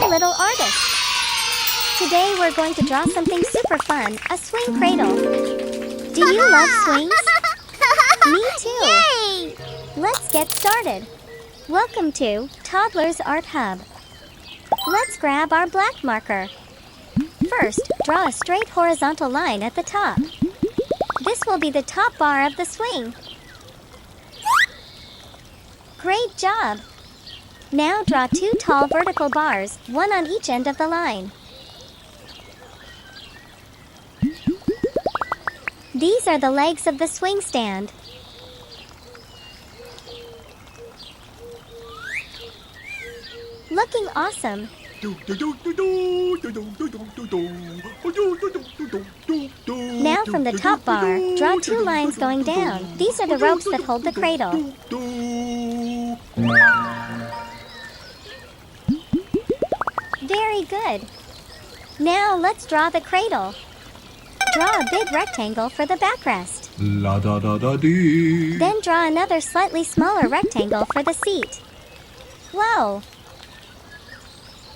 little artists! Today we're going to draw something super fun, a swing cradle. Do you love swings? Me too! Yay! Let's get started. Welcome to Toddlers Art Hub. Let's grab our black marker. First, draw a straight horizontal line at the top. This will be the top bar of the swing. Great job! Now draw two tall vertical bars, one on each end of the line. These are the legs of the swing stand. Looking awesome! Now from the top bar, draw two lines going down. These are the ropes that hold the cradle. Very good! Now let's draw the cradle. Draw a big rectangle for the backrest. Then draw another slightly smaller rectangle for the seat. Whoa!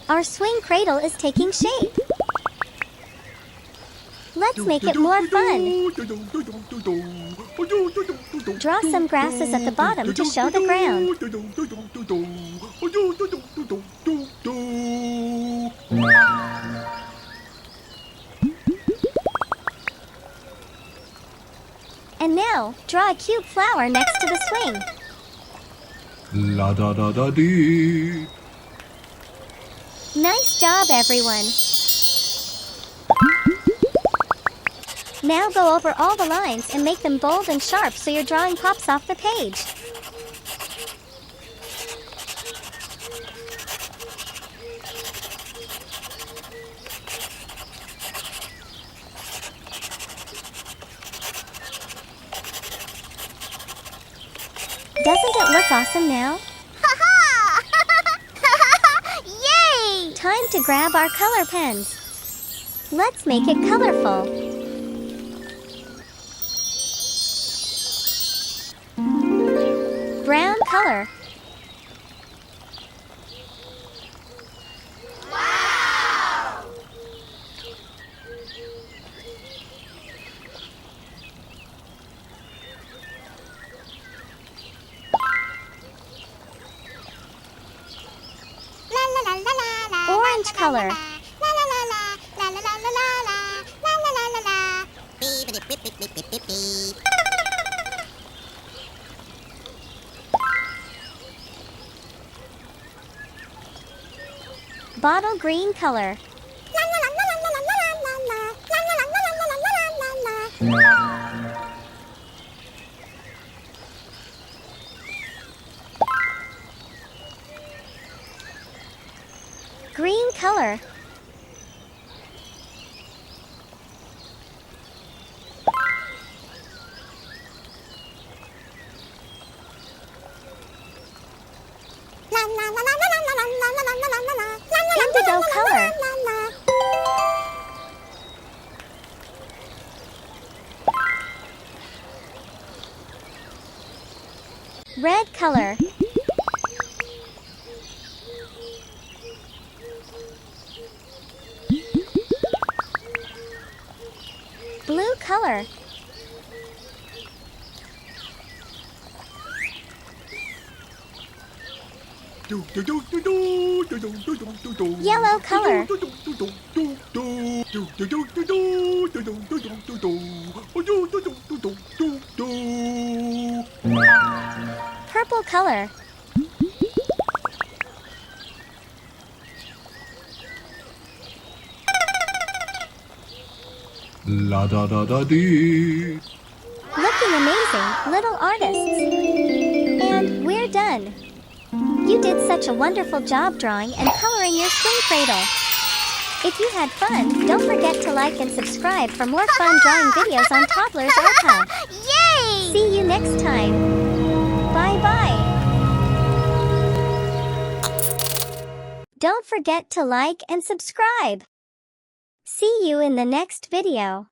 Our swing cradle is taking shape. Let's make it more fun. Draw some grasses at the bottom to show the ground. And now, draw a cute flower next to the swing. Nice job, everyone! Now go over all the lines and make them bold and sharp so your drawing pops off the page. Doesn't it look awesome now? Yay! Time to grab our color pens. Let's make it colorful. Brown color. Wow! Orange color. Bottle green color. Green color. Indigo color. Red color. Blue color. Yellow color. Purple color. Looking amazing, little artists. And we're done. You did such a wonderful job drawing and coloring your swing cradle. If you had fun, don't forget to like and subscribe for more fun drawing videos on Toddlers Art Hub. Yay! See you next time. Bye-bye. Don't forget to like and subscribe. See you in the next video.